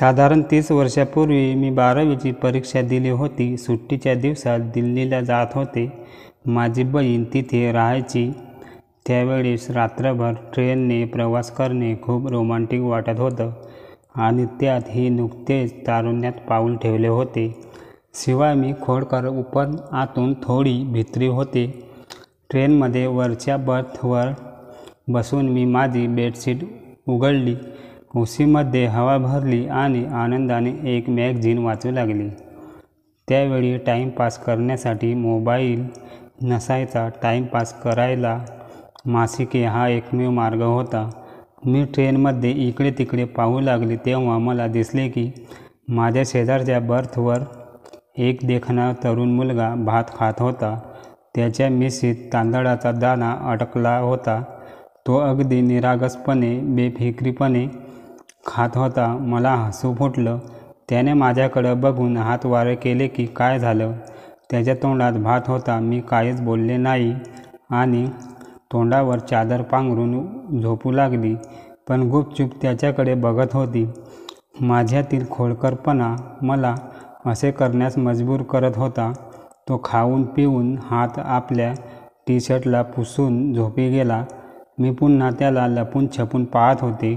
साधारण 30 वर्षापूर्वी मी 12वीची परीक्षा दिली होती. सुट्टीच्या दिवसात दिल्लीला जात होते. माझी बहीण तिथे राहायची. त्यावेळेस रात्रभर ट्रेनने प्रवास करणे खूप रोमॅन्टिक वाटत होतं आणि त्यातही नुकतेच तारुण्यात पाऊल ठेवले होते. शिवाय मी खोडकर पण आतून थोडी भित्री होते. ट्रेनमध्ये वरच्या बर्थवर बसून मी माझी बेडशीट उघडली. उशीमध्ये हवा भरली आणि आनंदाने एक मॅगझिन वाचू लागली. त्यावेळी टाईमपास करण्यासाठी मोबाईल नसायचा. टाईमपास करायला मासिके हा एकमेव मार्ग होता. मी ट्रेनमध्ये इकडे तिकडे पाहू लागले तेव्हा मला दिसले की माझ्या शेजारच्या बर्थवर एक देखणा तरुण मुलगा भात खात होता. त्याच्या मिशीत तांदळाचा दाणा अडकला होता. तो अगदी निरागसपणे, बेफिकीरपणे खात होता. मला हसू फुटलं. त्याने माझ्याकडं बघून हात वर केले की काय झालं? त्याच्या तोंडात भात होता. मी काहीच बोलले नाही आणि तोंडावर चादर पांघरून झोपू लागली. पण गुपचूप त्याच्याकडे बघत होती. माझ्यातील खोडकरपणा मला असे करण्यास मजबूर करत होता. तो खाऊन पिऊन हात आपल्या टी-शर्टला पुसून झोपी गेला. मी पुन्हा त्याला लपून छपून पाहत होते.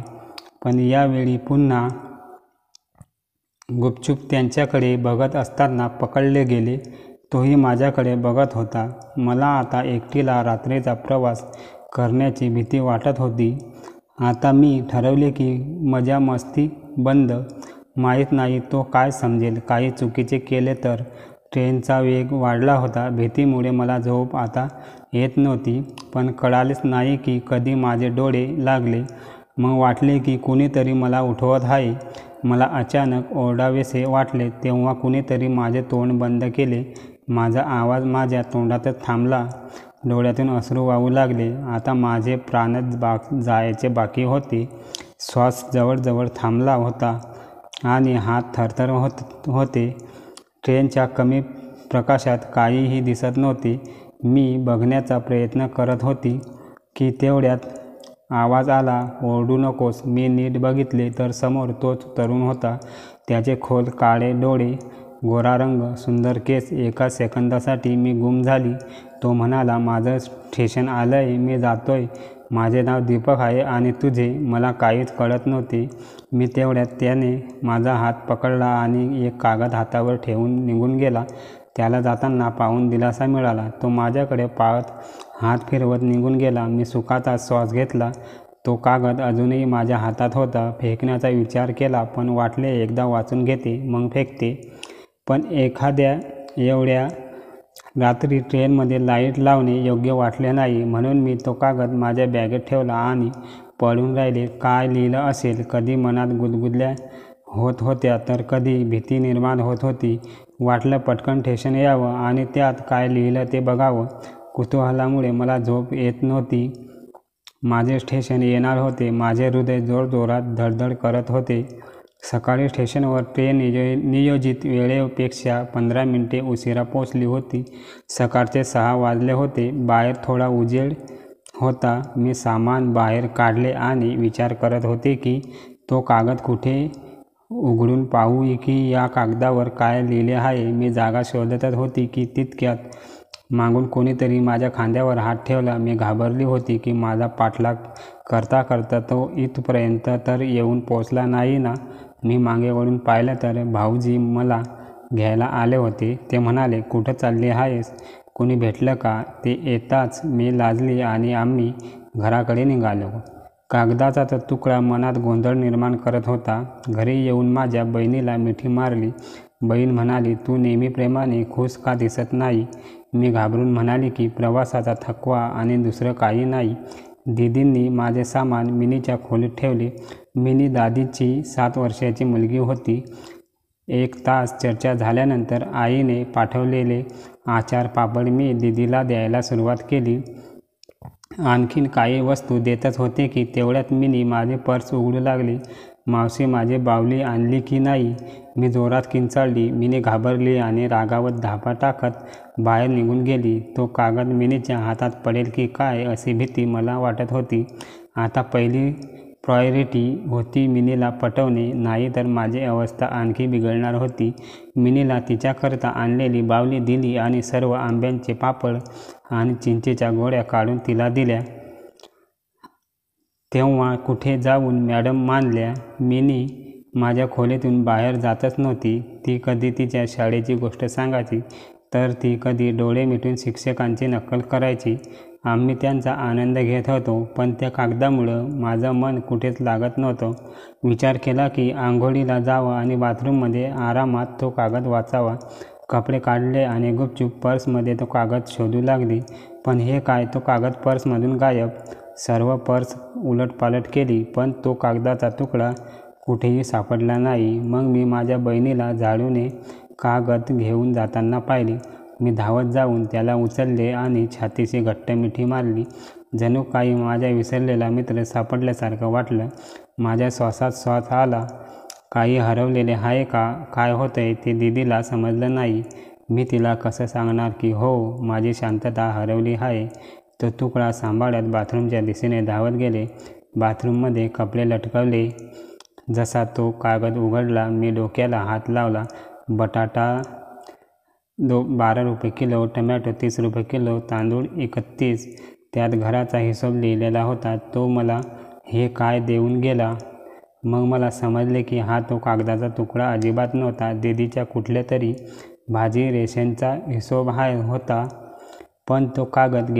पण यावेळी पुन्हा गुपचूप त्यांच्याकडे बघत असताना पकडले गेले. तोही माझ्याकडे बघत होता. मला आता एकटीला रात्रीचा प्रवास करण्याची भीती वाटत होती. आता मी ठरवले की मजा मस्ती बंद. माहीत नाही तो काय समजेल. काही चुकीचे केले तर. ट्रेनचा वेग वाढला होता. भीतीमुळे मला झोप आता येत नव्हती. पण कळालेच नाही की कधी माझे डोळे लागले. मग वाटले की कुणीतरी मला उठवत आहे. मला अचानक ओरडावेसे वाटले तेव्हा कुणीतरी माझे तोंड बंद केले. माझा आवाज माझ्या तोंडातच थांबला. डोळ्यातून अश्रू वाहू लागले. आता माझे प्राणच जायचे बाकी होते. श्वास जवळजवळ थांबला होता आणि हात थरथर होते. ट्रेनच्या कमी प्रकाशात काहीही दिसत नव्हते. मी बघण्याचा प्रयत्न करत होती की तेवढ्यात आवाज आला, ओरडू नकोस. मी नीट बघितले तर समोर तोच तरुण होता. त्याचे खोल काळे डोळे, गोरा रंग, सुंदर केस. एका सेकंदासाठी मी गुम झाली. तो म्हणाला, माझं स्टेशन आलंय, मी जातोय. माझे नाव दीपक आहे आणि तुझे? मला काहीच कळत नव्हते. मी तेवढ्यात त्याने माझा हात पकडला आणि एक कागद हातावर ठेवून निघून गेला. त्याला जाताना पाहून दिलासा मिळाला. तो माझ्याकडे पाहत हात फिरवत निघून गेला. मी सुखाचा श्वास घेतला. तो कागद अजूनही माझ्या हातात होता. फेकण्याचा विचार केला पण वाटले एकदा वाचून घेते मग फेकते. पण एखाद्या एवढ्या रात्री ट्रेनमध्ये लाईट लावणे योग्य वाटले नाही. म्हणून मी तो कागद माझ्या बॅगेत ठेवला आणि पळून राहिले. काय लिहिलं असेल? कधी मनात गुदगुल्या होत होत्या तर कधी भीती निर्माण होत होती. वाटलं पटकन स्टेशन यावं आणि त्यात काय लिहिलं ते बघावं. कुतूहलामुळे मला झोप येत नव्हती. माझे स्टेशन येणार होते. माझे हृदय जोरजोरात धडधड करत होते. सकाळी स्टेशनवर ट्रेन नियोजित वेळेपेक्षा 15 मिनिटे उशिरा पोचली होती. सकाळचे 6 वाजले होते. बाहेर थोडा उजेड होता. मी सामान बाहेर काढले आणि विचार करत होते की तो कागद कुठे उघडून पाहू की या कागदावर काय लिहिले आहे. मी जागा शोधतच होती की तितक्यात मागून कोणीतरी माझ्या खांद्यावर हात ठेवला. मी घाबरली होती की माझा पाठलाग करता करता तो इथपर्यंत तर येऊन पोचला नाही ना. मी मागे वळून पाहिलं तर भाऊजी मला घ्यायला आले होते. ते म्हणाले, कुठं चालली आहेस? कोणी भेटलं का? ते येताच मी लाजली आणि आम्ही घराकडे निघालो. कागदाचा तो तुकडा मनात गोंधळ निर्माण करत होता. घरी येऊन माझ्या बहिणीला मिठी मारली. बहीण म्हणाली, तू नेहमीप्रमाणे खुश का दिसत नाही? मी घाबरून म्हणाली की प्रवासाचा थकवा आणि दुसरं काही नाही. दीदींनी माझे सामान मिनीच्या खोलीत ठेवले. मिनी दादीची 7 वर्षाची मुलगी होती. 1 तास चर्चा झाल्यानंतर आईने पाठवलेले आचार पापड मी दीदीला द्यायला सुरुवात केली. आणखीन काही वस्तू देतच होते की तेवढ्यात मिनी माझे पर्स उघडू लागली. मावशी, माझी बाहुली आणली की नाही? मी जोरात किंचाळली. मिनी घाबरली आणि रागावत धापा टाकत बाहेर निघून गेली. तो कागद मिनीच्या हातात पडेल की काय अशी भीती मला वाटत होती. आता पहिली प्रायोरिटी होती मिनीला पटवणे, नाही तर माझी अवस्था आणखी बिघडणार होती. मिनीला तिच्याकरता आणलेली बावली दिली आणि सर्व आंब्यांचे पापड आणि चिंचेच्या गोळ्या काढून तिला दिल्या. तेव्हा कुठे जाऊन मॅडम मानल्या. मिनी माझ्या खोलीतून बाहेर जातच नव्हती. ती कधी तिच्या शाळेची गोष्ट सांगायची, तर ती कधी डोळे मिटून शिक्षकांची नक्कल करायची. आम्ही त्यांचा आनंद घेत होतो, पण त्या कागदामुळं माझं मन कुठेच लागत नव्हतं. विचार केला की आंघोळीला जावं आणि बाथरूममध्ये आरामात तो कागद वाचावा. कपडे काढले आणि गुपचूप पर्समध्ये तो कागद शोधू लागली. पण हे काय, तो कागद पर्समधून गायब. सर्व पर्स उलटपालट केली, पण तो कागदाचा तुकडा कुठेही सापडला नाही. मग मी माझ्या बहिणीला झाडूने कागद घेऊन जाताना पाहिली. मी धावत जाऊन त्याला उचलले आणि छातीशी घट्ट मिठी मारली. जणू काही माझा विसरलेला मित्र सापडल्यासारखं वाटलं. माझ्या श्वासात श्वास आला. काही हरवलेले आहे का, काय होतंय ते दीदीला समजलं नाही. मी तिला कसं सांगणार की हो, माझी शांतता हरवली आहे. तो तुकडा सांभाळत बाथरूमच्या दिशेने धावत गेले. बाथरूममध्ये कपडे लटकवले. जसा तो कागद उघडला, मी डोक्याला हात लावला. बटाटा 12 रुपये किलो, टमॅटो 30 रुपये किलो, तांदूळ 31, त्यात घराचा हिशोब लिहिलेला होता. तो मला हे काय देऊन गेला. मग मला समजले की हा तो कागदाचा तुकडा अजिबात नव्हता. दीदीच्या कुठल्या तरी भाजी रेशनचा हिशोब होता. पण तो कागद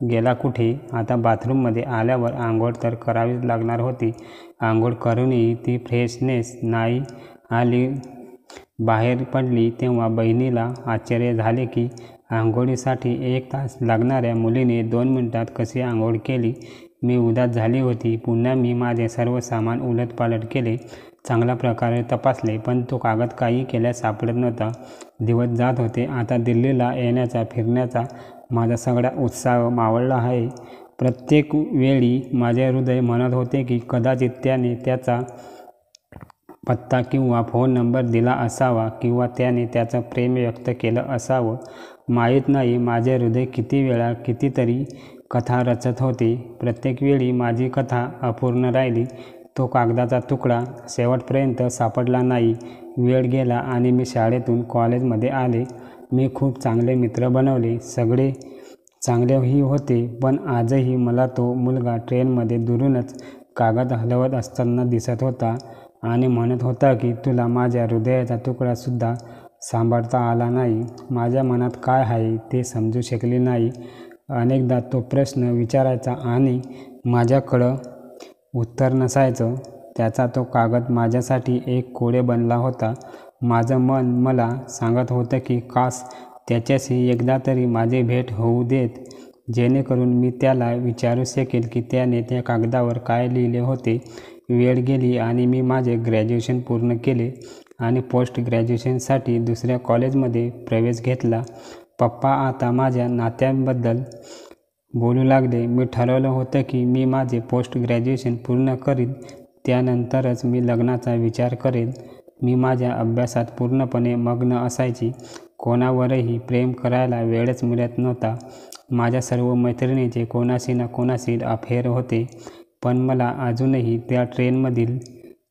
गेला कुठे. आता बाथरूममध्ये आल्यावर आंघोळ तर करावीच लागणार होती. आंघोळ करूनही ती फ्रेशनेस नाही आली. बाहेर पडली तेव्हा बहिणीला आश्चर्य झाले की आंघोळीसाठी 1 तास लागणाऱ्या मुलीने 2 मिनिटात कशी आंघोळ केली. मी उदास झाली होती. पुन्हा मी माझे सर्व सामान उलटपालट केले, चांगल्या प्रकारे तपासले, पण तो कागद काही केल्यास सापडत नव्हता. दिवस जात होते. आता दिल्लीला येण्याचा, फिरण्याचा माझा सगळा उत्साह मावळला आहे. प्रत्येक वेळी माझे हृदय म्हणत होते की कदाचित त्याने त्याचा पत्ता किंवा फोन नंबर दिला असावा, किंवा त्याने त्याचं प्रेम व्यक्त केलं असावं. माहीत नाही माझे हृदय किती वेळा कितीतरी कथा रचत होते. प्रत्येक वेळी माझी कथा अपूर्ण राहिली. तो कागदाचा तुकडा शेवटपर्यंत सापडला नाही. वेळ गेला आणि मी शाळेतून कॉलेजमध्ये आले. मी खूप चांगले मित्र बनवले. सगळे चांगलेही होते. पण आजही मला तो मुलगा ट्रेनमध्ये दुरूनच कागद हलवत असताना दिसत होता आणि म्हणत होता की तुला माझ्या हृदयाचा तुकडासुद्धा सांभाळता आला नाही. माझ्या मनात काय आहे ते समजू शकले नाही. अनेकदा तो प्रश्न विचारायचा आणि माझ्याकडं उत्तर नसायचं. त्याचा तो कागद माझ्यासाठी एक कोडे बनला होता. माझं मन मला सांगत होतं की काश त्याच्याशी एकदा तरी माझी भेट होऊ देत, जेणेकरून मी त्याला विचारू शकेल की त्याने त्या कागदावर काय लिहिले होते. वेळ गेली आणि मी माझे ग्रॅज्युएशन पूर्ण केले आणि पोस्ट ग्रॅज्युएशनसाठी दुसऱ्या कॉलेजमध्ये प्रवेश घेतला. पप्पा आता माझ्या नात्यांबद्दल बोलू लागले. मी ठरवलं होतं की मी माझे पोस्ट ग्रॅज्युएशन पूर्ण करीन, त्यानंतरच मी लग्नाचा विचार करेन. मी माझ्या अभ्यासात पूर्णपणे मग्न असायची. कोणावरही प्रेम करायला वेळच मिळत नव्हता. माझ्या सर्व मैत्रिणींचे कोणाशी ना कोणाशी अफेअर होते. पण मला अजूनही त्या ट्रेनमधील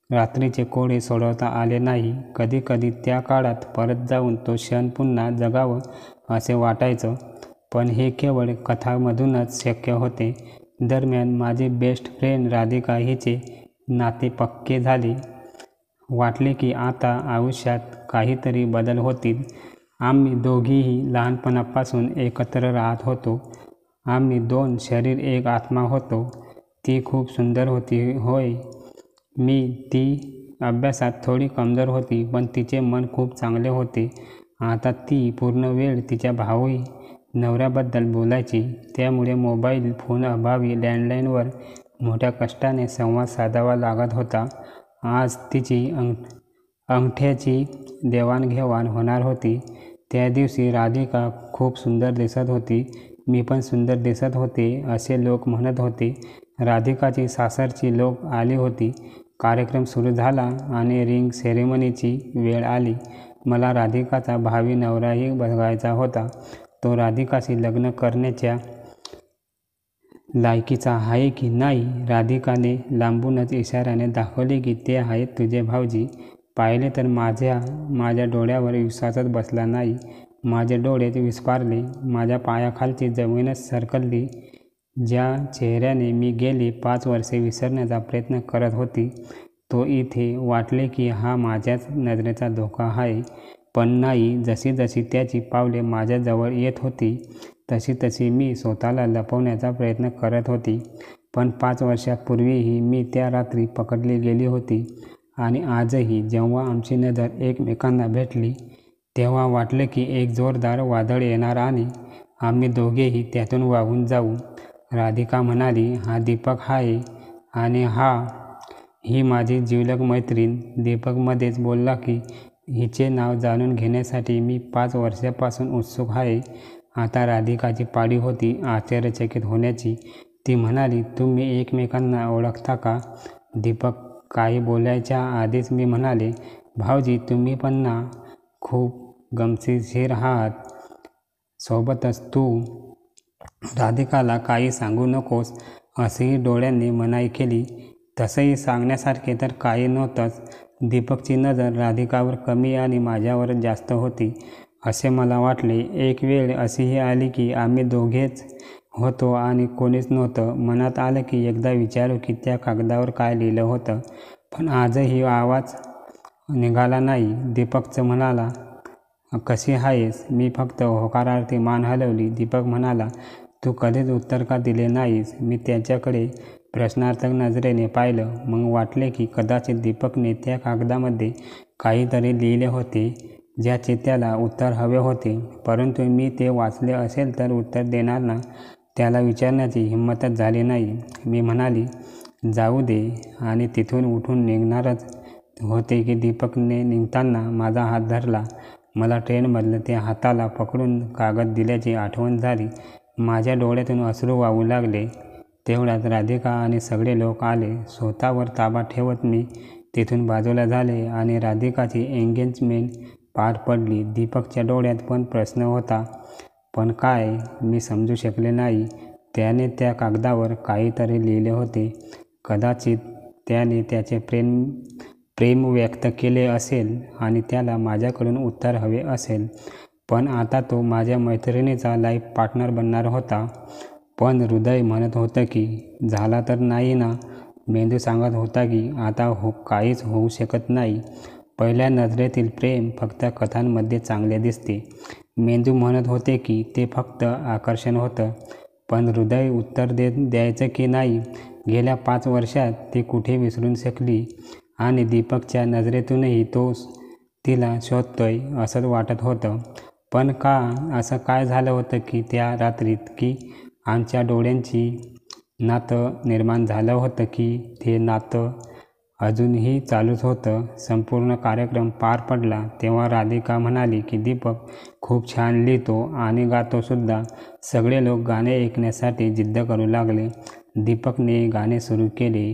रात्रीचे कोडे सोडवता आले नाही. कधी कधी त्या काळात परत जाऊन तो क्षण पुन्हा जगावं असे वाटायचं. पण हे केवळ कथांमधूनच शक्य होते. दरम्यान माझी बेस्ट फ्रेंड राधिका हिचे नाते पक्के झाले. वाटले की आता आयुष्यात काहीतरी बदल होतील. आम्ही दोघीही लहानपणापासून एकत्र राहत होतो. आम्ही 2 शरीर 1 आत्मा होतो. ती खूप सुंदर होती होय. ती अभ्यासात थोडी कमजोर होती, पण तिचे मन खूप चांगले होते. आता ती पूर्ण वेळ तिच्या भावी नवऱ्याबद्दल बोलायची. त्यामुळे मोबाईल फोनअभावी लँडलाईनवर मोठ्या कष्टाने संवाद साधावा लागत होता. आज तिची अंगठ्याची देवाणघेवाण होणार होती. त्या दिवशी राधिका खूप सुंदर दिसत होती. मी पण सुंदर दिसत होते असे लोक म्हणत होते. राधिकाची सासरची लोक आली होती. कार्यक्रम सुरू झाला आणि रिंग सेरेमनीची वेळ आली. मला राधिकाचा भावी नवराही बघायचा होता. तो राधिकाशी लग्न करण्याच्या लायकीचा आहे की नाही. राधिकाने लांबूनच इशाऱ्याने दाखवले की ते आहेत तुझे भाऊजी. पाहिले तर माझ्या डोळ्यावर विश्वासच बसला नाही. माझे डोळे विस्फारले. माझ्या पायाखालची जमीनच सरकली. ज्या चेहऱ्याने मी गेली 5 वर्षे विसरण्याचा प्रयत्न करत होती तो इथे वाटले की हा माझ्याच नजरेचा धोका आहे. पण नाही, जशी जशी त्याची पावले माझ्याजवळ येत होती तशी तशी मी स्वतःला लपवण्याचा प्रयत्न करत होती. पण 5 वर्षापूर्वीही मी त्या रात्री पकडली गेली होती आणि आजही जेव्हा आमची नजर एकमेकांना भेटली तेव्हा वाटलं की एक जोरदार वादळ येणार आणि आम्ही दोघेही त्यातून वाहून जाऊ. राधिका म्हणाली, हा दीपक आहे आणि ही माझी जिवलग मैत्रीण. दीपक मध्येच बोलला की हिचे नाव जाणून घेण्यासाठी मी 5 वर्षांपासून उत्सुक आहे. आता राधिकाची पाळी होती आश्चर्यचकित होण्याची. ती म्हणाली, तुम्ही एकमेकांना ओळखता का? दीपक काही बोलायच्या आधीच मी म्हणाले, भाऊजी तुम्ही पण ना खूप गमतीशीर आहात. सोबतच तू. राधिकाला काही सांगू नकोस असेही डोळ्यांनी मनाई केली. तसंही सांगण्यासारखे तर काही नव्हतंच. दीपकची नजर राधिकावर कमी आणि माझ्यावर जास्त होती असे मला वाटले. एक वेळ अशीही आली की आम्ही दोघेच होतो आणि कोणीच नव्हतं. मनात आलं की एकदा विचारू की त्या कागदावर काय लिहिलं होतं. पण आजही आवाज निघाला नाही. दीपकचं म्हणाला, कशी आहेस? मी फक्त होकारार्थी मान हलवली. दीपक म्हणाला, तू कधीच उत्तर का दिले नाहीस? मी त्याच्याकडे प्रश्नार्थक नजरेने पाहिलं. मग वाटले की कदाचित दीपकने त्या कागदामध्ये काहीतरी लिहिले होते ज्याचे त्याला उत्तर हवे होते. परंतु मी ते वाचले असेल तर उत्तर देणार ना त्याला विचारण्याची हिंमतच झाली नाही. मी म्हणाली, जाऊ दे आणि तिथून उठून निघणारच होते की दीपकने निघताना माझा हात धरला. मला ट्रेनमधलं ते हाताला पकडून कागद दिल्याची आठवण झाली. माझ्या डोळ्यातून अश्रू वाहू लागले. तेवढ्यात राधिका आणि सगळे लोक आले. स्वतःवर ताबा ठेवत मी तिथून बाजूला झाले आणि राधिकाची एंगेजमेंट पार पडली. दीपकच्या डोळ्यात पण प्रश्न होता. पण काय? मी समजू शकले नाही. त्याने त्या कागदावर काहीतरी लिहिले होते. कदाचित त्याने त्याचे प्रेम व्यक्त केले असेल आणि त्याला माझ्याकडून उत्तर हवे असेल. पण आता तो माझ्या मैत्रिणीचा लाईफ पार्टनर बनणार होता. पण हृदय म्हणत होतं की झाला तर नाही ना. मेंदू सांगत होता की आता काहीच होऊ शकत नाही. पहिल्या नजरेतील प्रेम फक्त कथांमध्ये चांगले दिसते. मेंदू म्हणत होते की ते फक्त आकर्षण होतं. पण हृदय उत्तर द्यायचं की नाही. गेल्या 5 वर्षात ती कुठे विसरून शकली आणि दीपकच्या नजरेतूनही तो तिला शोधतोय असंच वाटत होतं. पण का? असं काय झालं होतं की त्या रात्रीत की आमच्या डोळ्यांची नातं निर्माण झालं होतं की ते नातं अजूनही चालूच होतं. संपूर्ण कार्यक्रम पार पडला तेव्हा राधिका म्हणाली की दीपक खूप छान लिहितो आणि गातोसुद्धा. सगळे लोक गाणे ऐकण्यासाठी जिद्द करू लागले. दीपकने गाणे सुरू केले,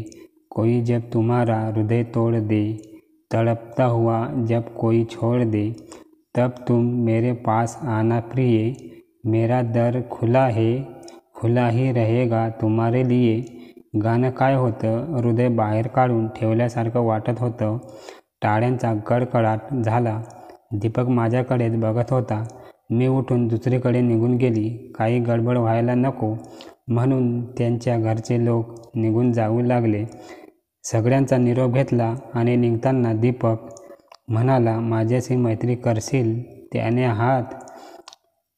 कोई जब तुम्हारा हृदय तोड़ दे, तड़पता हुआ जब कोई छोड़ दे, तब तुम मेरे पास आना प्रिय, मेरा दर खुला है, खुला ही रहेगा तुम्हारे लिए. गाणं काय होतं? हृदय बाहेर काढून ठेवल्यासारखं वाटत होतं. टाळ्यांचा गडगडाट झाला. दीपक माझ्याकडेच बघत होता. मी उठून दुसरीकडे निघून गेली. काही गडबड व्हायला नको म्हणून त्यांच्या घरचे लोक निघून जाऊ लागले. सगळ्यांचा निरोप घेतला आणि निघताना दीपक म्हणाला, माझ्याशी मैत्री करशील? त्याने हात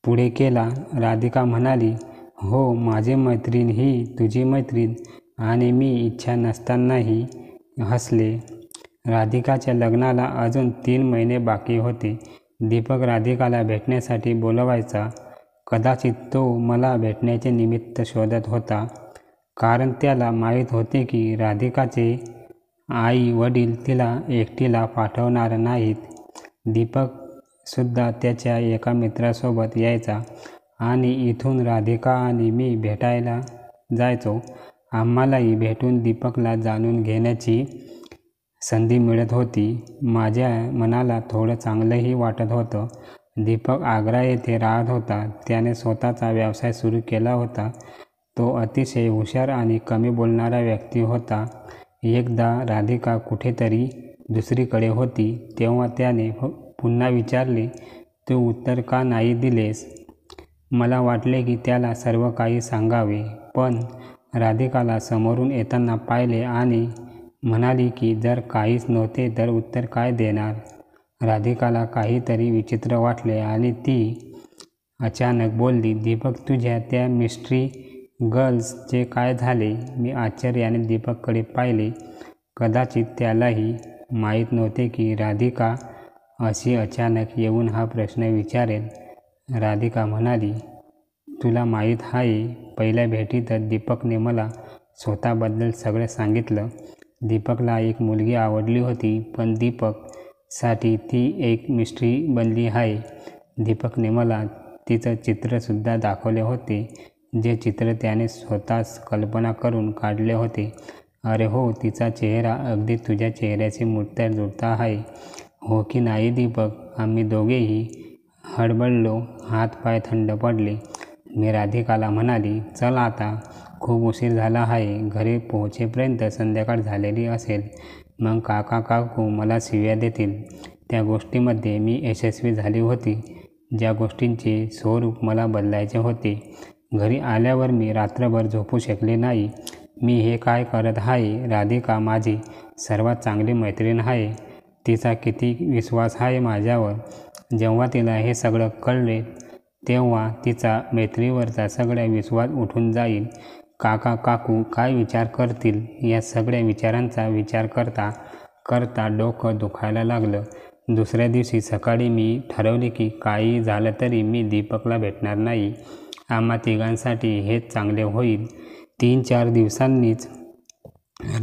पुढे केला. राधिका म्हणाली, हो, माझी मैत्रीण ही तुझी मैत्रीण. आणि मी इच्छा नसतानाही हसले. राधिकाच्या लग्नाला अजून 3 महिने बाकी होते. दीपक राधिकाला भेटण्यासाठी बोलवायचा. कदाचित तो मला भेटण्याचे निमित्त शोधत होता. कारण त्याला माहीत होते की राधिकाचे आई वडील तिला एकटीला पाठवणार नाहीत. दीपकसुद्धा त्याच्या एका मित्रासोबत यायचा आणि इथून राधिका आणि मी भेटायला जायचो. आम्हालाही भेटून दीपकला जाणून घेण्याची संधी मिळत होती. माझ्या मनाला थोडं चांगलंही वाटत होतं. दीपक आग्रा येथे राहत होता. त्याने स्वतःचा व्यवसाय सुरू केला होता. तो अतिशय हुशार आणि कमी बोलणारा व्यक्ती होता. एकदा राधिका कुठेतरी दुसरीकडे होती तेव्हा त्याने पुन्हा विचारले, तू उत्तर का नाही दिलेस? मला वाटले की त्याला सर्व काही सांगावे, पण राधिकाला समोरून येताना पाहिले आणि म्हणाली की जर काहीच नव्हते तर उत्तर काय देणार. राधिकाला काहीतरी विचित्र वाटले आणि ती अचानक बोलली, दीपक, तुझ्या त्या मिस्ट्री गर्ल्सचे काय झाले? मी आश्चर्याने दीपककडे पाहिले. कदाचित त्यालाही माहीत नव्हते की राधिका अशी अचानक येऊन हा प्रश्न विचारेल. राधिका म्हणाली, तुला माहीत आहे, पहिल्या भेटीतच दीपकने मला स्वतःबद्दल सगळं सांगितलं. दीपकला एक मुलगी आवडली होती, पण दीपकसाठी ती एक मिस्ट्री बनली आहे. दीपकने मला तिचं चित्रसुद्धा दाखवले होते, जे चित्र त्याने स्वतःच कल्पना करून काढले होते. अरे हो, तिचा चेहरा अगदी तुझ्या चेहऱ्याशी मूर्त जुळता आहे, हो की नाही दीपक? आम्ही दोघेही हडबडलो. हातपाय थंड पडले. मी राधिकाला म्हणाली, चल आता, खूप उशीर झाला आहे. घरी पोहोचेपर्यंत संध्याकाळ झालेली असेल. मग काका काकू मला शिव्या देतील. त्या गोष्टीमध्ये मी यशस्वी झाली होती, ज्या गोष्टींचे स्वरूप मला बदलायचे होते. घरी आल्यावर मी रात्रभर झोपू शकले नाही. मी हे काय करत आहे? राधिका माझी सर्वात चांगली मैत्रीण आहे. तिचा किती विश्वास आहे माझ्यावर. जेव्हा तिला हे सगळं कळले तेव्हा तिचा मैत्रीवरचा सगळा विश्वास उठून जाईल. काका काकू काय विचार करतील, या सगळ्या विचारांचा विचार करता करता डोकं दुखायला लागलं. दुसऱ्या दिवशी सकाळी मी ठरवले की काही झालं तरी मी दीपकला भेटणार नाही. आम्हा तिघांसाठी हेच चांगले होईल. 3-4 दिवसांनीच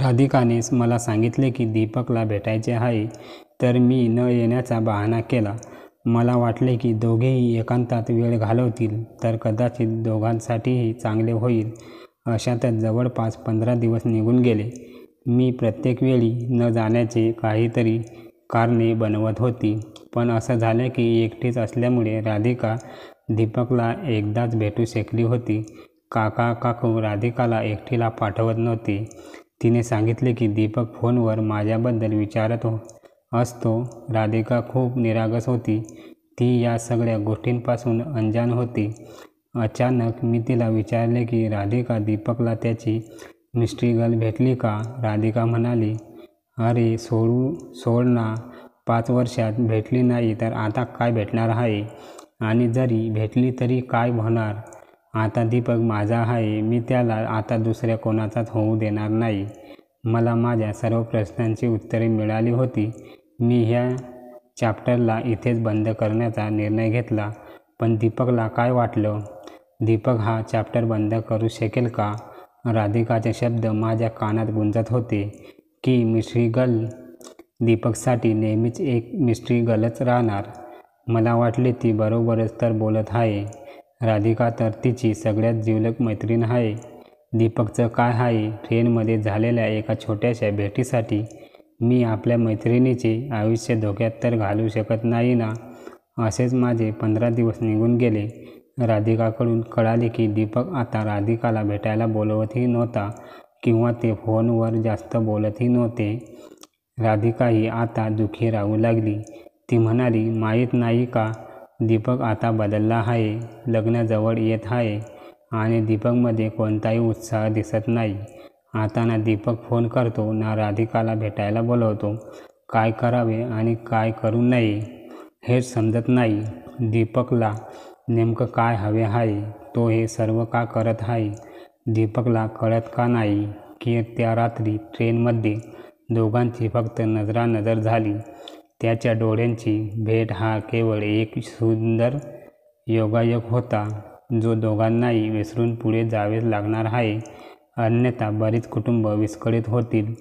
राधिकाने मला सांगितले की दीपकला भेटायचे आहे, तर मी न येण्याचा बहाणा केला. मला वाटले की दोघेही एकांतात वेळ घालवतील तर कदाचित दोघांसाठीही चांगले होईल. अशातच जवळपास 15 दिवस निघून गेले. मी प्रत्येक वेळी न जाण्याचे काहीतरी कारणे बनवत होती, पण असं झालं की एकटीच असल्यामुळे राधिका दीपकला एकदाच भेटू शकली होती. काका काकू राधिकाला एकटीला पाठवत नव्हते. तिने सांगितले की दीपक फोनवर माझ्याबद्दल विचारत असतो. राधिका खूप निरागस होती. ती या सगळ्या गोष्टींपासून अनजाण होती. अचानक मी तिला विचारले की राधिका, दीपकला त्याची मिस्ट्री गर्ल भेटली का? राधिका म्हणाली, अरे सोड ना, 5 वर्षात भेटली नाही तर आता काय भेटणार आहे? आणि जरी भेटली तरी काय होणार? आता दीपक माझा आहे. मी त्याला आता दुसऱ्या कोणाचाच होऊ देणार नाही. मला माझ्या सर्व प्रश्नांची उत्तरे मिळाली होती. मी ह्या चॅप्टरला इथेच बंद करण्याचा निर्णय घेतला. पण दीपकला काय वाटलं? दीपक हा चॅप्टर बंद करू शकेल का? राधिकाचे शब्द माझ्या कानात गुंजत होते की मिस्ट्री गर्ल दीपकसाठी नेहमीच एक मिस्ट्री गर्लच राहणार. मला वाटले ती बरोबरच तर बोलत आहे. राधिका तर तिची सगळ्यात जिवलग मैत्रीण आहे. दीपकचं काय आहे? ट्रेनमध्ये झालेल्या एका छोट्याशा भेटीसाठी मी आपल्या मैत्रिणीचे आयुष्य धोक्यात तर घालू शकत नाही ना. असेच माझे 15 दिवस निघून गेले. राधिकाकडून कळाले की दीपक आता राधिकाला भेटायला बोलवतही नव्हता किंवा ते फोनवर जास्त बोलतही नव्हते. राधिकाही आता दुःखी राहू लागली. ती म्हणाली, माहीत नाही का, दीपक आता बदलला आहे. लग्न जवळ येत आहे आणि दीपकमध्ये कोणताही उत्साह दिसत नाही. आता ना दीपक फोन करतो ना राधिकाला भेटायला बोलवतो. काय करावे आणि काय करू नये हेच समजत नाही. दीपकला नेमकं काय हवे आहे? तो हे सर्व का करत आहे? दीपकला कळत का नाही की त्या रात्री ट्रेनमध्ये दोघांची फक्त नजरानजर झाली. त्याच्या डोळ्यांची भेट हा केवळ एक सुंदर योगायोग होता, जो दोघांनाही विसरून पुढे जावे लागणार आहे. अन्यथा बरीच कुटुंब विस्कळीत होतील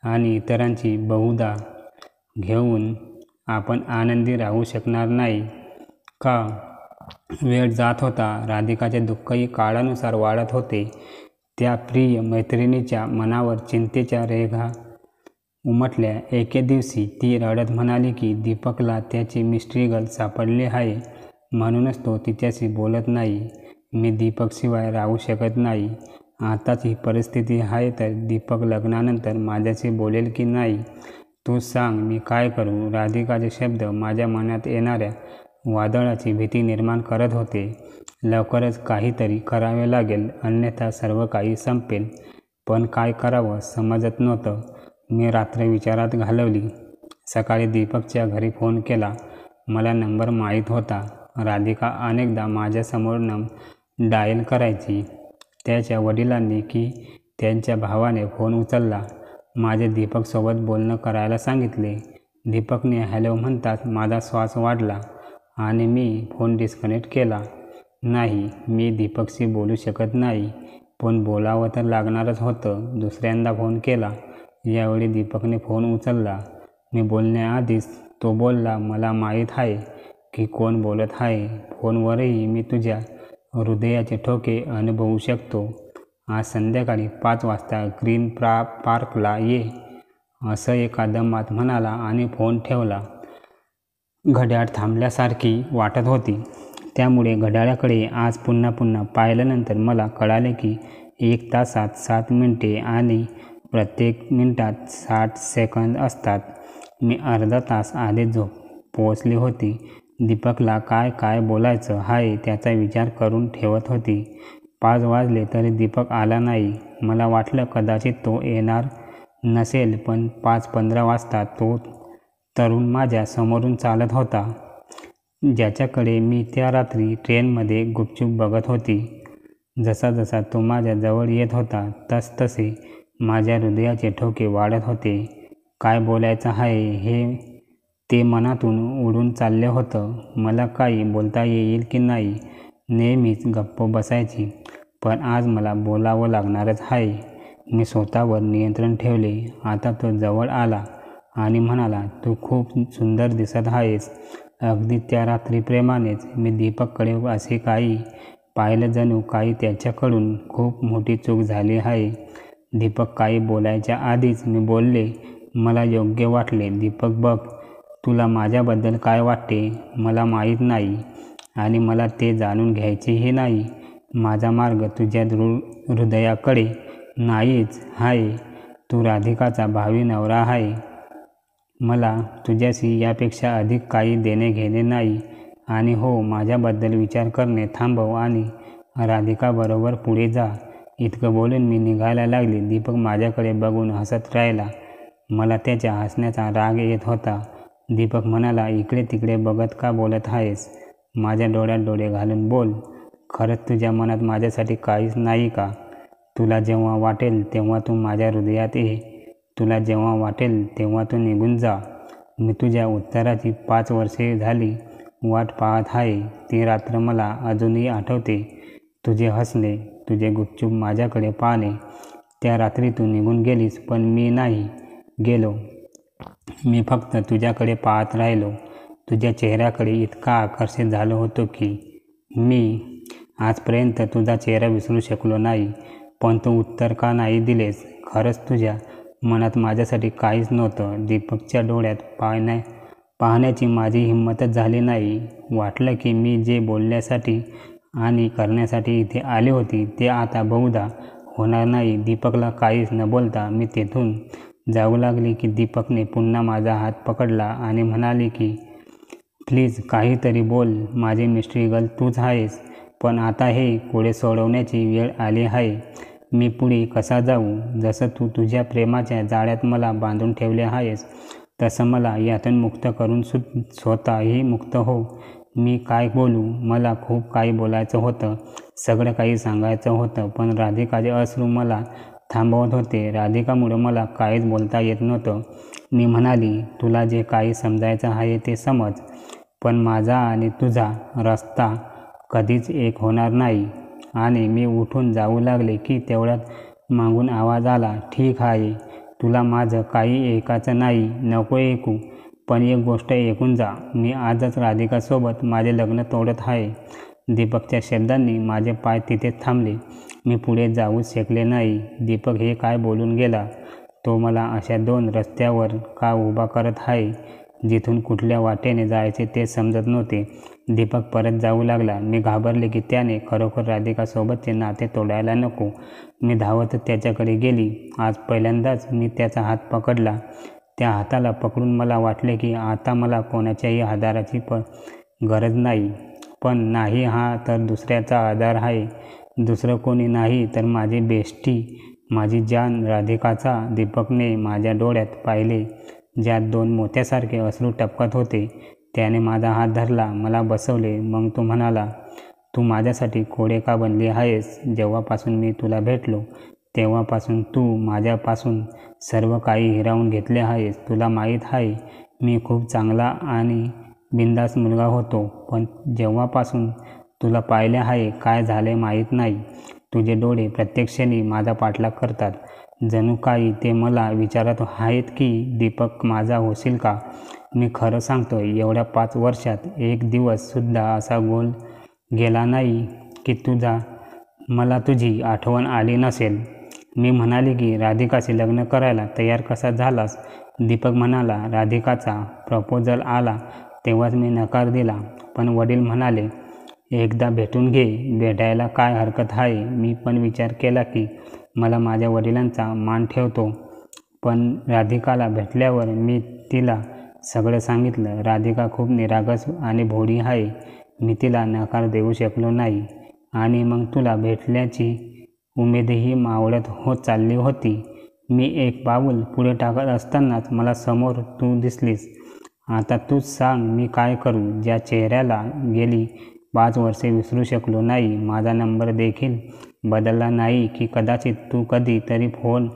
आणि इतरांची बहुधा घेऊन आपण आनंदी राहू शकणार नाही का? वेळ जात होता. राधिकाचे दुःखही काळानुसार वाढत होते. त्या प्रिय मैत्रिणीच्या मनावर चिंतेच्या रेघा उमटल्या. एके दिवशी ती रडत म्हणाली की दीपकला त्याची मिस्ट्री गर्ल सापडली आहे, म्हणूनच तो तिच्याशी बोलत नाही. मी दीपकशिवाय राहू शकत नाही. आताच ही परिस्थिती आहे तर दीपक लग्नानंतर माझ्याशी बोलेल की नाही तू सांग. मी काय करू? राधिकाचे शब्द माझ्या मनात येणाऱ्या वादळाची भीती निर्माण करत होते. लवकरच काहीतरी करावे लागेल, अन्यथा सर्व काही संपेल. पण काय करावं समजत नव्हतं. मी रात्र विचारात घालवली. सकाळी दीपकच्या घरी फोन केला. मला नंबर माहीत होता. राधिका अनेकदा माझ्यासमोर डायल करायची. त्याच्या वडिलांनी की त्यांच्या भावाने फोन उचलला. माझे दीपकसोबत बोलणं करायला सांगितले. दीपकने हॅलो म्हणताच माझा श्वास वाढला आणि मी फोन डिस्कनेक्ट केला. नाही, मी दीपकशी बोलू शकत नाही, पण बोलावं तर लागणारच होतं. दुसऱ्यांदा फोन केला. यावेळी दीपकने फोन उचलला. मी बोलण्याआधीच तो बोलला, मला माहीत आहे की कोण बोलत आहे. फोनवरही मी तुझ्या हृदयाचे ठोके अनुभवू शकतो. आज संध्याकाळी 5 वाजता ग्रीन पार्कला ये, असं एका दमात म्हणाला आणि फोन ठेवला. घड्याळ थांबल्यासारखी वाटत होती. त्यामुळे घड्याळाकडे आज पुन्हा पाहिल्यानंतर मला कळाले की 1 तासात 7 मिनिटे आणि प्रत्येक मिनिटात 60 सेकंद असतात. मी अर्धा तास आधी पोहोचली होती. दीपकला काय बोलायचं आहे त्याचा विचार करून ठेवत होती. 5 वाजले तरी दीपक आला नाही. मला वाटलं कदाचित तो येणार नसेल, पण 5:15 वाजता तो तरुण माझ्या समोरून चालत होता, ज्याच्याकडे मी त्या रात्री ट्रेनमध्ये गुपचूप बघत होती. जसा तो माझ्या जवळ येत होता तसतसे माझ्या हृदयाचे ठोके वाढत होते. काय बोलायचं आहे हे ते मनातून उडून चालले होतं. मला काही बोलता येईल की नाही. नेहमीच गप्प बसायची, पण आज मला बोलावं लागणारच आहे. मी स्वतःवर नियंत्रण ठेवले. आता तो जवळ आला आणि म्हणाला, तू खूप सुंदर दिसत आहेस. अगदी त्या रात्रीप्रमाणेच मी दीपककडे असे काही पाहिलं जणू काही त्याच्याकडून खूप मोठी चूक झाली आहे. दीपक काही बोलायच्या आधीच मी बोलले, मला योग्य वाटले. दीपक बघ, तुला माझ्याबद्दल काय वाटते मला माहीत नाही आणि मला ते जाणून घ्यायचेही नाही. माझा मार्ग तुझ्या हृदयाकडे नाहीच आहे. तू राधिकाचा भावी नवरा आहे. मला तुझ्याशी यापेक्षा अधिक काही देणे घेणे नाही. आणि हो, माझ्याबद्दल विचार करणे थांबव आणि राधिकाबरोबर पुढे जा. इतकं बोलून मी निघायला लागली. दीपक माझ्याकडे बघून हसत राहिला. मला त्याच्या हसण्याचा राग येत होता. दीपक म्हणाला, इकडे तिकडे बघत का बोलत आहेस? माझ्या डोळ्यात डोळे घालून बोल. खरंच तुझ्या मनात माझ्यासाठी काहीच नाही का? तुला जेव्हा वाटेल तेव्हा तू माझ्या हृदयात ये. तुला जेव्हा वाटेल तेव्हा तू निघून जा. मी तुझ्या उत्तराची 5 वर्षे झाली वाट पाहत आहे. ती रात्र मला अजूनही आठवते. तुझे हसणे, तुझे गुपचूप माझ्याकडे पाहणे. त्या रात्री तू निघून गेलीस, पण मी नाही गेलो. मी फक्त तुझ्याकडे पाहत राहिलो. तुझ्या चेहऱ्याकडे इतका आकर्षित झालो होतो की मी आजपर्यंत तुझा चेहरा विसरू शकलो नाही. पण तू उत्तर का नाही दिलेस? खरंच तुझ्या मनात माझ्यासाठी काहीच नव्हतं. दीपकच्या डोळ्यात पाहण्याची माझी हिंमतच झाली नाही. वाटलं की मी जे बोलण्यासाठी आणि करण्यासाठी इथे आली होती ते आता बहुधा होणार नाही. दीपकला काहीच न बोलता मी तेथून जाऊ लागली की दीपकने पुन्हा माझा हात पकडला आणि म्हणाले की प्लीज काहीतरी बोल. माझी मिस्ट्री गर्ल तूच आहेस. पण आता हे कोडे सोडवण्याची वेळ आली आहे. मी पुढे कसा जाऊ? जसं तू तुझ्या प्रेमाच्या जाळ्यात मला बांधून ठेवले आहेस, तसं मला यातून मुक्त करून स्वतःही मुक्त हो. मी काय बोलू? मला खूप काही बोलायचं होतं. सगळं काही सांगायचं होतं, पण राधिकाचे अश्रू मला थांबवत होते. राधिकामुळे मला काहीच बोलता येत नव्हतं. मी म्हणाली, तुला जे काही समजायचं आहे ते समज, पण माझा आणि तुझा रस्ता कधीच एक होणार नाही. आणि मी उठून जाऊ लागले की तेवढ्यात मागून आवाज आला, ठीक आहे, तुला माझं काही ऐकायचं नाही, नको ऐकू, पण एक गोष्ट ऐकून जा. मी आजच राधिकासोबत माझे लग्न तोडत आहे. दीपकच्या शब्दांनी माझे पाय तिथेच थांबले. मी पुढे जाऊच शकले नाही. दीपक हे काय बोलून गेला? तो मला अशा 2 रस्त्यावर का उभा करत आहे? जिथून कुठल्या वाटेने जायचे ते समजत नव्हते. दीपक परत जाऊ लागला. मी घाबरले की त्याने खरोखर राधिकासोबतचे नाते तोडायला नको. मी धावत त्याच्याकडे गेली. आज पहिल्यांदाच मी त्याचा हात पकडला. त्या हाताला पकडून मला वाटले की आता मला कोणाच्याही आधाराची गरज नाही. पण नाही, हा तर दुसऱ्याचा आधार आहे. दुसरं कोणी नाही तर माझी बेस्टी, माझी जान राधिकाचा. दीपकने माझ्या डोळ्यात पाहिले, ज्यात 2 मोत्यासारखे अश्रू टपकत होते. त्याने माझा हात धरला, मला बसवले. मग तो म्हणाला, तू माझ्यासाठी कोडे का बनली आहेस? जेव्हापासून मी तुला भेटलो तेव्हापासून तू माझ्यापासून सर्व काही हिरावून घेतले आहेस. तुला माहीत आहे, मी खूप चांगला आणि बिनधास्त मुलगा होतो. पण जेव्हापासून तुला पाहिले आहे, काय झाले माहीत नाही. तुझे डोळे प्रत्येक क्षणी माझा पाठलाग करतात. जणू काही ते मला विचारत आहेत की दीपक माझा होशील का? मी खरं सांगतोय, एवढ्या 5 वर्षात एक दिवससुद्धा असा गेला नाही की मला तुझी आठवण आली नसेल. मी म्हणाले की राधिकाशी लग्न करायला तयार कसा झालास? दीपक म्हणाला, राधिकाचा प्रपोजल आला तेव्हाच मी नकार दिला. पण वडील म्हणाले, एकदा भेटून घे. भेटायला काय हरकत आहे? मी पण विचार केला की मला माझ्या वडिलांचा मान ठेवतो. पण राधिकाला भेटल्यावर मी तिला सगळं सांगितलं. राधिका खूप निरागस आणि भोळी आहे. मी तिला नकार देऊ शकलो नाही. आणि मग तुला भेटल्याची उमेदही मावळत होत चालली होती. मी एक पाऊल पुढे टाकत असतानाच मला समोर तू दिसलीस. आता तूच सांग, मी काय करू? ज्या चेहऱ्याला गेली 5 वर्षे विसरू शकलो नाही. माझा नंबर देखील बदलला नाही की कदाचित तू कधी तरी फोन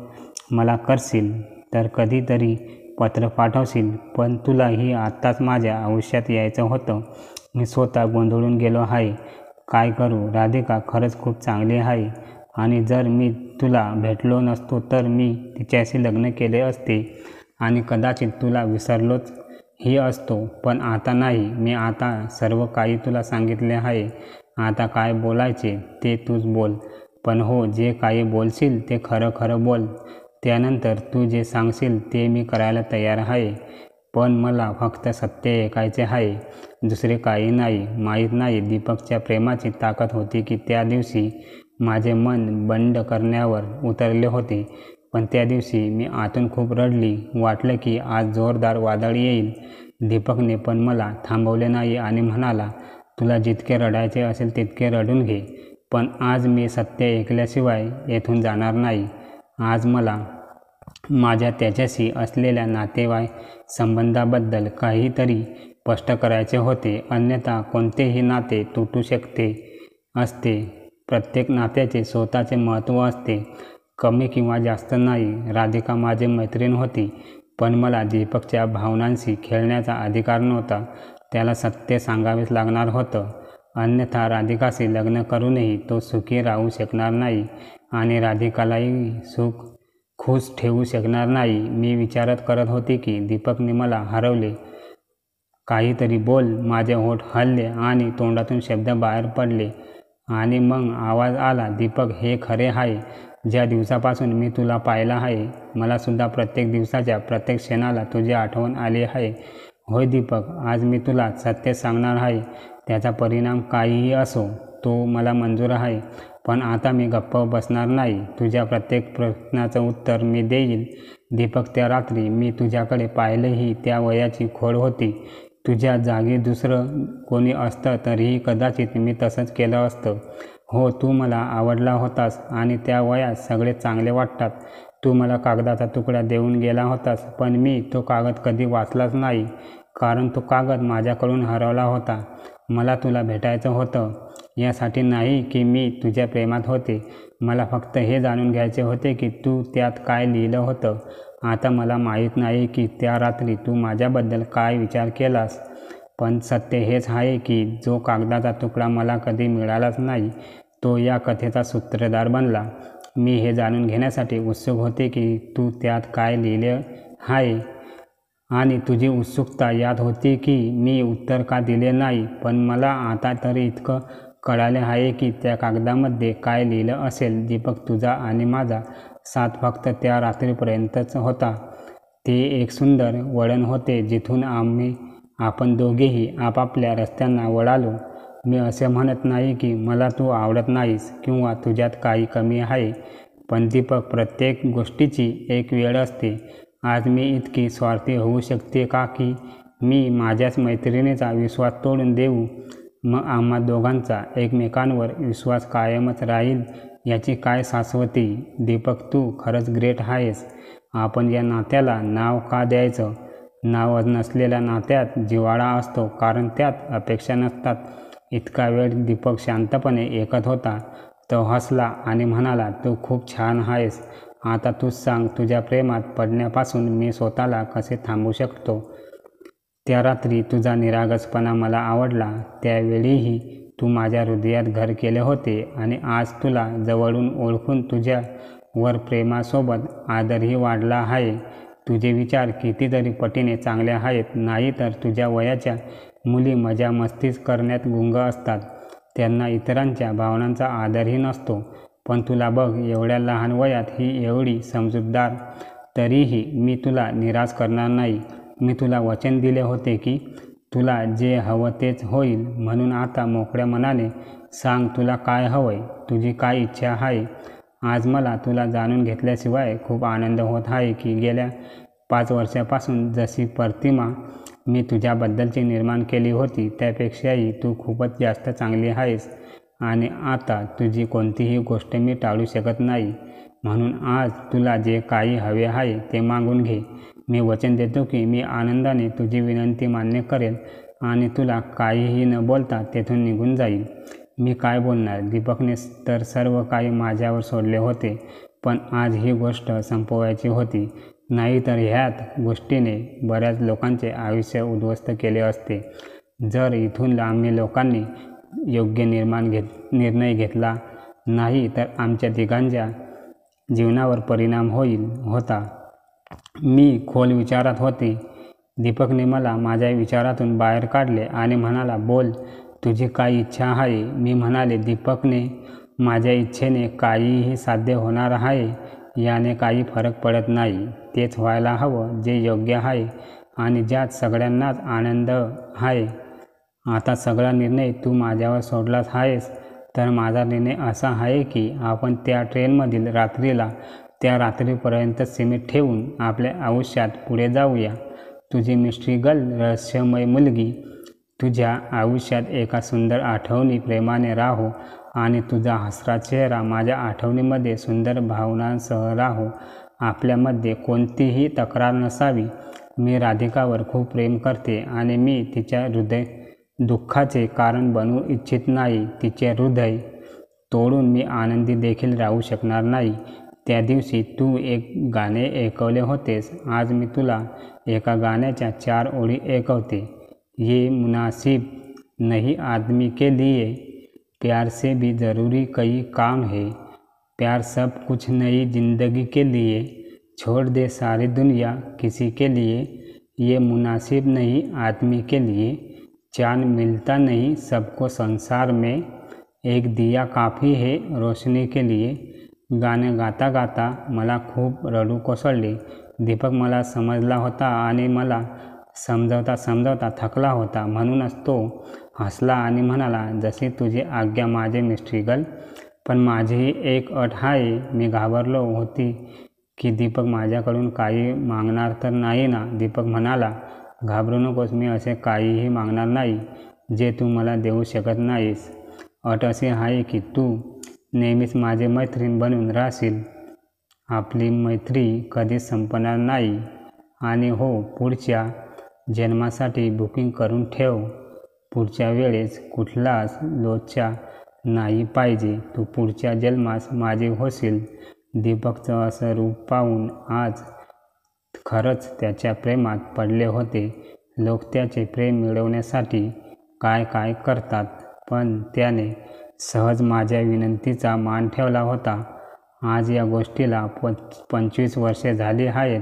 मला करशील, तर कधीतरी पत्र पाठवशील. पण तुलाही आत्ताच माझ्या आयुष्यात यायचं होतं. मी स्वतः गोंधळून गेलो आहे. काय करू? राधिका खरंच खूप चांगली आहे. आणि जर मी तुला भेटलो नसतो तर मी तिच्याशी लग्न केले असते आणि कदाचित तुला विसरलोच ही असतो. पण आता नाही. मी आता सर्व काही तुला सांगितले आहे. आता काय बोलायचे ते तूच बोल. पण हो, जे काही बोलशील ते खरं खरं बोल. त्यानंतर तू जे सांगशील ते मी करायला तयार आहे. पण मला फक्त सत्य ऐकायचे आहे, दुसरे काही नाही. माहीत नाही दीपकच्या प्रेमाची ताकद होती की त्या दिवशी माझे मन बंड करण्यावर उतरले होते. पण त्या दिवशी मी आतून खूप रडली. वाटलं की आज जोरदार वादळ येईल. दीपकने पण मला थांबवले नाही आणि म्हणाला, तुला जितके रडायचे असेल तितके रडून घे. पण आज मी सत्य ऐकल्याशिवाय येथून जाणार नाही. आज मला माझ्या त्याच्याशी असलेल्या नातेवाईक संबंधाबद्दल काहीतरी स्पष्ट करायचे होते. अन्यथा कोणतेही नाते तुटू शकते असते. प्रत्येक नात्याचे स्वतःचे महत्त्व असते, कमी किंवा जास्त नाही. राधिका माझी मैत्रीण होती, पण मला दीपकच्या भावनांशी खेळण्याचा अधिकार नव्हता. त्याला सत्य सांगावेच लागणार होतं. अन्यथा राधिकाशी लग्न करूनही तो सुखी राहू शकणार नाही आणि राधिकालाही खुश ठेवू शकणार नाही. मी विचारत करत होते की दीपकने मला हरवले. काहीतरी बोल. माझे ओठ हलले आणि तोंडातून शब्द बाहेर पडले. आणि मग आवाज आला, दीपक, हे खरे आहे. ज्या दिवसापासून मी तुला पाहिलं आहे, मलासुद्धा प्रत्येक दिवसाच्या प्रत्येक क्षणाला तुझी आठवण आली आहे. होय दीपक, आज मी तुला सत्य सांगणार आहे. त्याचा परिणाम काहीही असो, तो मला मंजूर आहे. पण आता मी गप्प बसणार नाही. तुझ्या प्रत्येक प्रश्नाचं उत्तर मी देईल. दीपक, त्या रात्री मी तुझ्याकडे पाहिलेही त्या वयाची खोड होती. तुझ्या जागी दुसरं कोणी असतं तरीही कदाचित मी तसंच केलं असतं. हो, तू मला आवडला होतास आणि त्या वयात सगळे चांगले वाटतात. तू मला कागदाचा तुकडा देऊन गेला होतास, पण मी तो कागद कधी वाचलाच नाही, कारण तो कागद माझ्याकडून हरवला होता. मला तुला भेटायचं होतं, यासाठी नाही की मी तुझ्या प्रेमात होते. मला फक्त हे जाणून घ्यायचे होते की तू त्यात काय लिहिलं होतं. आता मला माहीत नाही की त्या रात्री तू माझ्याबद्दल काय विचार केलास. पण सत्य हेच आहे की जो कागदाचा तुकडा मला कधी मिळालाच नाही, तो या कथेचा सूत्रधार बनला. मी हे जाणून घेण्यासाठी उत्सुक होते की तू त्यात काय लिहिले आहे आणि तुझी उत्सुकता यात होती की मी उत्तर का दिले नाही. पण मला आता तरी इतकं कळाले आहे की त्या कागदामध्ये काय लिहिलं असेल. दीपक, तुझा आणि माझा साथ फक्त त्या रात्रीपर्यंतच होता. ते एक सुंदर वळण होते जिथून आपण दोघेही आपापल्या रस्त्यांना वळालो. मी असे म्हणत नाही की मला तू आवडत नाहीस किंवा तुझ्यात काही कमी आहे, पण दीपक, प्रत्येक गोष्टीची एक वेळ असते. आज मी इतकी स्वार्थी होऊ शकते का की मी माझ्याच मैत्रिणीचा विश्वास तोडून देऊ? मग आम्हा दोघांचा एकमेकांवर विश्वास कायमच राहील याची काय शाश्वती? दीपक, तू खरंच ग्रेट आहेस. आपण या नात्याला नाव का द्यायचं? नाव नसलेल्या नात्यात जिव्हाळा असतो, कारण त्यात अपेक्षा नसतात. इतका वेळ दीपक शांतपणे ऐकत होता. तो हसला आणि म्हणाला, तू खूप छान आहेस. आता तूच सांग, तुझ्या प्रेमात पडण्यापासून मी स्वतःला कसे थांबवू शकतो? त्या रात्री तुझा निरागसपणा मला आवडला. त्यावेळीही तू माझ्या हृदयात घर केले होते आणि आज तुला जवळून ओळखून तुझ्यावर प्रेमासोबत आदरही वाढला आहे. तुझे विचार कितीतरी पटीने चांगले आहेत. नाहीतर तुझ्या वयाच्या मुली मजा मस्तीच करण्यात गुंग असतात. त्यांना इतरांच्या भावनांचा आदरही नसतो. पण तुला बघ, एवढ्या लहान वयात ही एवढी समजूतदार. तरीही मी तुला निराश करणार नाही. मी तुला वचन दिले होते की तुला जे हवं तेच होईल. म्हणून आता मोकळ्या मनाने सांग, तुला काय हवंय? तुझी काय इच्छा आहे? आज मला तुला जाणून घेतल्याशिवाय खूप आनंद होत आहे की गेल्या 5 वर्षापासून जशी प्रतिमा मी तुझ्याबद्दलची निर्माण केली होती त्यापेक्षाही तू खूपच जास्त चांगली आहेस आणि आता तुझी कोणतीही गोष्ट मी टाळू शकत नाही. म्हणून आज तुला जे काही हवे आहे ते मागून घे. मी वचन देतो की मी आनंदाने तुझी विनंती मान्य करेल आणि तुला काहीही न बोलता तेथून निघून जाईल. मी काय बोलणार? दीपकने तर सर्व काही माझ्यावर सोडले होते, पण आज ही गोष्ट संपवायची होती. नाहीतर ह्याच गोष्टीने बऱ्याच लोकांचे आयुष्य उद्ध्वस्त केले असते. जर इथून आम्ही लोकांनी योग्य निर्णय घेतला नाही तर आमच्या तिघांच्या जीवनावर परिणाम होता. मी खोल विचारात होते. दीपकने मला माझ्या विचारातून बाहेर काढले आणि म्हणाला, बोल, तुझी काय इच्छा आहे? मी म्हणाले, दीपकने, माझ्या इच्छेने काहीही साध्य होणार आहे याने काही फरक पडत नाही. तेच व्हायला हवं जे योग्य आहे आणि ज्यात सगळ्यांनाच आनंद आहे. आता सगळा निर्णय तू माझ्यावर सोडलाच आहेस, तर माझा निर्णय असा आहे की आपण त्या ट्रेनमधील रात्रीला त्या रात्रीपर्यंत सीमित ठेवून आपल्या आयुष्यात पुढे जाऊया. तुझी मिस्ट्री गर्ल, रहस्यमय मुलगी तुझ्या आयुष्यात एका सुंदर आठवणी प्रेमाने राहो आणि तुझा हसरा चेहरा माझ्या आठवणीमध्ये सुंदर भावनांसह राहो. आपल्यामध्ये कोणतीही तक्रार नसावी. मी राधिकावर खूप प्रेम करते आणि मी तिच्या दुःखाचे कारण बनवू इच्छित नाही. तिचे हृदय तोडून मी आनंदी देखील राहू शकणार नाही. त्या दिवशी तू एक गाणे ऐकवले होतेस. आज मी तुला एका गाण्याच्या 4 ओळी ऐकवते. ये मुनासिब नहीं आदमी के लिए, प्यार से भी ज़रूरी कई काम है, प्यार सब कुछ नई ज़िंदगी के लिए, छोड़ दे सारी दुनिया किसी के लिए, ये मुनासिब नहीं आदमी के लिए, चाँद मिलता नहीं सबको संसार में, एक दिया काफ़ी है रोशनी के लिए. गाणं गाता गाता मला खूप रडू कोसळले. दीपक मला समजला होता आणि मला समजावता थकला होता. म्हणूनच तो हसला आणि म्हणाला, जशी तुझी आज्ञा माझे मिस्ट्री गर्ल, पण माझीही एक अट आहे. मी घाबरलो होती की दीपक माझ्याकडून काही मागणार तर नाही ना? दीपक म्हणाला, घाबरू नकोस, मी असे काहीही मागणार नाही जे तू मला देऊ शकत नाहीस. अट अशी आहे की तू नेहमीच माझे मैत्रीण बनून राहशील. आपली मैत्री कधीच संपणार नाही. आणि हो, पुढच्या जन्मासाठी बुकिंग करून ठेव. पुढच्या वेळेस कुठलाच लोचा नाही पाहिजे. तू पुढच्या जन्मास माझी होशील. दीपकचं असं रूप पाहून आज खरंच त्याच्या प्रेमात पडले होते. लोक त्याचे प्रेम मिळवण्यासाठी काय काय करतात, पण त्याने सहज माझ्या विनंतीचा मान ठेवला होता. आज या गोष्टीला 25 वर्षे झाली आहेत.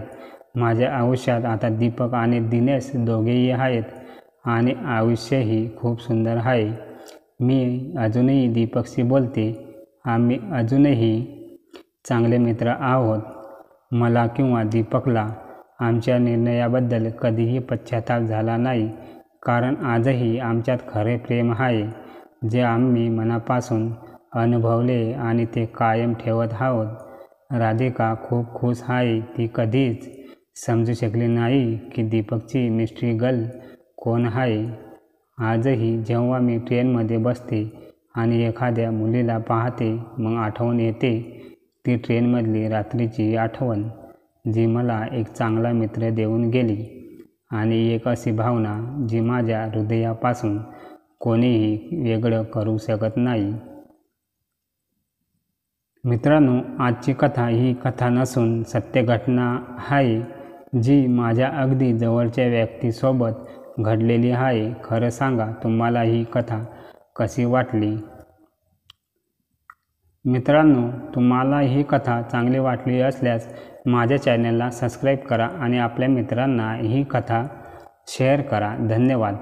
माझ्या आयुष्यात आता दीपक आणि दिनेश दोघेही आहेत आणि आयुष्यही खूप सुंदर आहे. मी अजूनही दीपकशी बोलते. आम्ही अजूनही चांगले मित्र आहोत. मला किंवा दीपकला आमच्या निर्णयाबद्दल कधीही पश्चाताप झाला नाही, कारण आजही आमच्यात खरे प्रेम आहे, जे आम्ही मनापासून अनुभवले आणि ते कायम ठेवत आहोत. राधिका खूप खुश आहे. ती कधीच समजू शकली नाही की दीपकची मिस्ट्री गर्ल कोण आहे. आजही जेव्हा मी ट्रेनमध्ये बसते आणि एखाद्या मुलीला पाहते, मग आठवण येते ती ट्रेनमधली रात्रीची आठवण, जी मला एक चांगला मित्र देऊन गेली, आणि एक अशी भावना जी माझ्या हृदयापासून कोणीही वेगळं करू शकत नाही. मित्रांनो, आजची कथा ही कथा नसून सत्य घटना आहे, जी माझ्या अगदी जवळच्या व्यक्तीसोबत घडलेली आहे. खरं सांगा, तुम्हाला ही कथा कशी वाटली? मित्रांनो, तुम्हाला ही कथा चांगली वाटली असल्यास माझ्या चॅनलला सबस्क्राईब करा आणि आपल्या मित्रांना ही कथा शेअर करा. धन्यवाद.